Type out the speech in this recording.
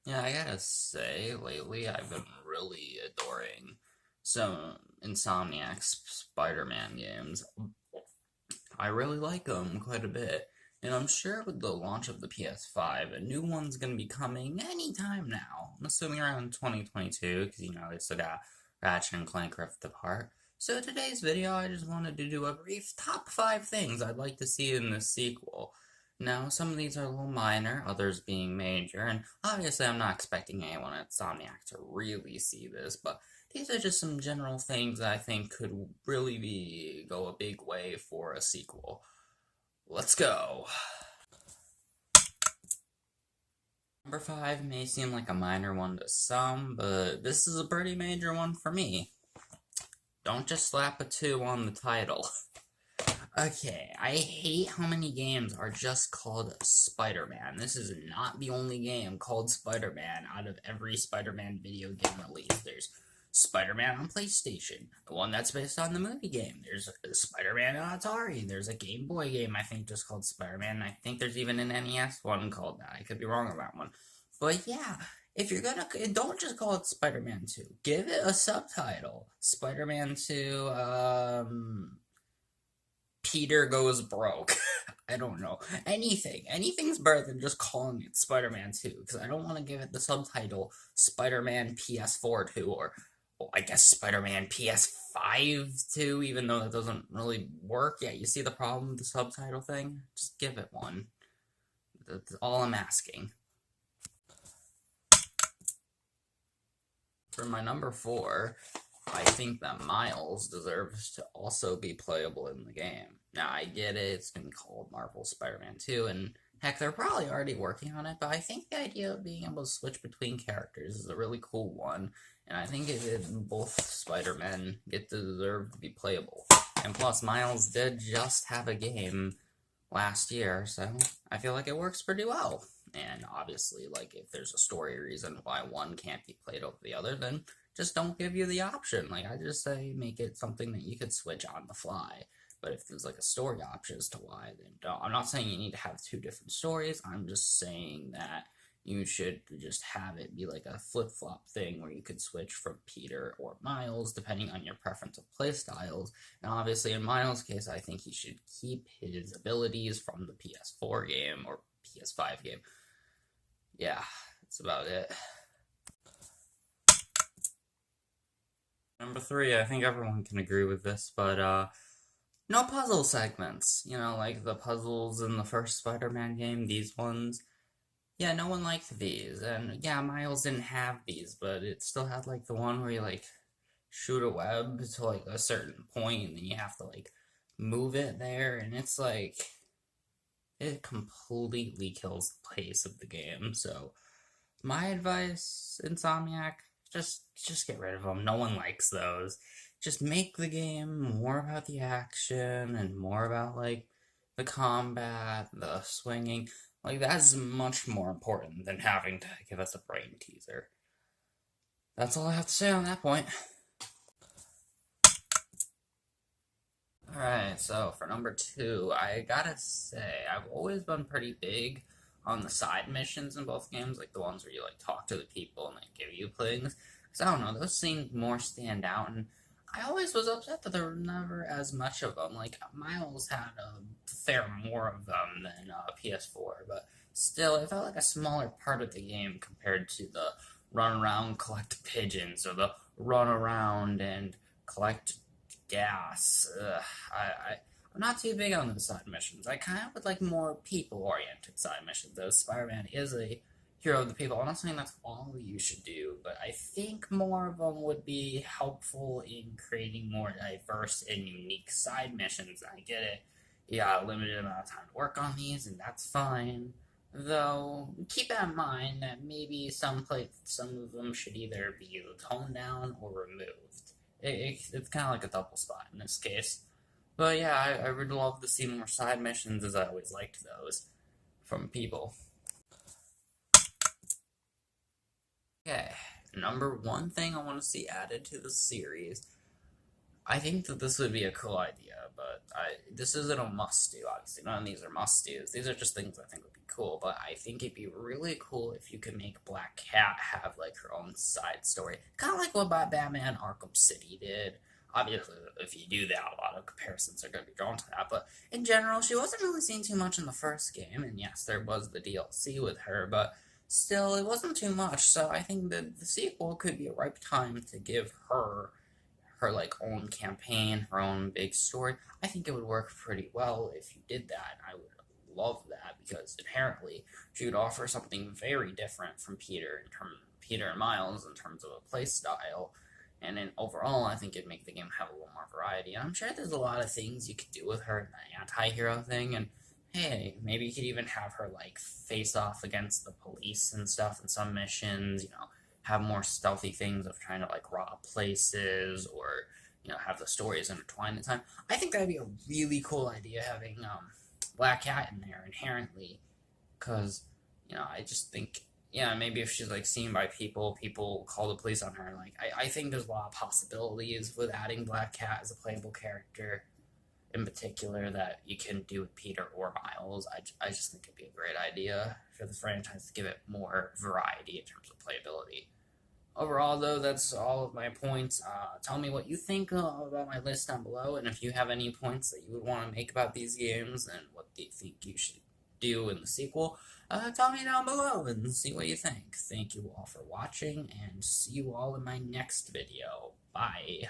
Yeah, I gotta say, lately I've been really adoring some insomniac Spider-Man games. I really like them quite a bit, and I'm sure with the launch of the PS5, a new one's gonna be coming anytime now. I'm assuming around 2022, because they still got Ratchet and Clank Rift Apart. So today's video, I just wanted to do a brief top 5 things I'd like to see in the sequel. Now, some of these are a little minor, others being major, and obviously I'm not expecting anyone at Insomniac to really see this, but these are just some general things that I think could really go a big way for a sequel. Let's go. Number 5 may seem like a minor one to some, but this is a pretty major one for me. Don't just slap a 2 on the title. Okay, I hate how many games are just called Spider-Man. This is not the only game called Spider-Man out of every Spider-Man video game released. There's Spider-Man on PlayStation, the one that's based on the movie game. There's Spider-Man on Atari. There's a Game Boy game, I think, just called Spider-Man. I think there's even an NES one called that. I could be wrong on that one. But yeah, if you're gonna, don't just call it Spider-Man 2. Give it a subtitle. Spider-Man 2, Peter goes broke. I don't know. Anything. Anything's better than just calling it Spider-Man 2, because I don't want to give it the subtitle Spider-Man PS4 2, or, well, I guess Spider-Man PS5 2, even though that doesn't really work. Yeah, you see the problem with the subtitle thing? Just give it one. That's all I'm asking. For my number 4, I think that Miles deserves to also be playable in the game. Now, I get it, it's been called Marvel Spider-Man 2, and heck, they're probably already working on it, but I think the idea of being able to switch between characters is a really cool one, and I think both Spider-Men get to deserve to be playable. And plus, Miles did just have a game last year, so I feel like it works pretty well. And obviously, like, if there's a story reason why one can't be played over the other, then just don't give you the option. Like, I just say make it something that you could switch on the fly. But if there's like a story option as to why, then don't. I'm not saying you need to have 2 different stories. I'm just saying that you should just have it be like a flip-flop thing where you could switch from Peter or Miles depending on your preference of playstyles. And obviously in Miles' case, I think he should keep his abilities from the PS4 game or PS5 game. Yeah, that's about it. Number 3, I think everyone can agree with this, but no puzzle segments. Like the puzzles in the first Spider-Man game, these ones. Yeah, no one liked these. And yeah, Miles didn't have these, but it still had like the one where you like shoot a web to like a certain point and then you have to like move it there, and it's like it completely kills the pace of the game. So my advice, Insomniac, just get rid of them. No one likes those. Just make the game more about the action and more about like the combat, the swinging. Like that's much more important than having to give us a brain teaser. That's all I have to say on that point. Alright, so for number 2, I gotta say, I've always been pretty big on the side missions in both games, like the ones where you like talk to the people and they give you things. Because I don't know, those seem more stand out, and I always was upset that there were never as much of them. Like, Miles had a fair more of them than PS4, but still, it felt like a smaller part of the game compared to the run around, collect pigeons, or the run around and collect gas. I'm not too big on the side missions. I kind of would like more people-oriented side missions. Though Spider-Man is a hero of the people. I'm not saying that's all you should do, but I think more of them would be helpful in creating more diverse and unique side missions. I get it. You got a limited amount of time to work on these, and that's fine. Though, keep in mind that maybe some of them should either be toned down or removed. It's kind of like a double spot in this case. But yeah, I would love to see more side missions, as I always liked those from people. Okay, number 1 thing I want to see added to the series. I think that this would be a cool idea, but this isn't a must-do, obviously. None of these are must-dos. These are just things I think would be cool, but I think it'd be really cool if you could make Black Cat have, like, her own side story. Kind of like what Batman Arkham City did. Obviously, if you do that, a lot of comparisons are going to be drawn to that, but in general, she wasn't really seen too much in the first game, and yes, there was the DLC with her, but still, it wasn't too much, so I think that the sequel could be a ripe time to give her like own campaign, her own big story. I think it would work pretty well if you did that. I would love that because inherently she would offer something very different from Peter and Miles in terms of a play style. And then overall, I think it'd make the game have a little more variety. And I'm sure there's a lot of things you could do with her, the anti-hero thing, and hey, maybe you could even have her like face off against the police and stuff in some missions, have more stealthy things of trying to like rob places or have the stories intertwined in time. I think that'd be a really cool idea having Black Cat in there inherently, because I just think maybe if she's like seen by people call the police on her. Like I think there's a lot of possibilities with adding Black Cat as a playable character in particular that you can do with Peter or Miles. I just think it'd be a great idea for the franchise to give it more variety in terms of playability. Overall, though, that's all of my points. Tell me what you think about my list down below, and if you have any points that you would want to make about these games and what you think you should do in the sequel, tell me down below and see what you think. Thank you all for watching, and see you all in my next video. Bye.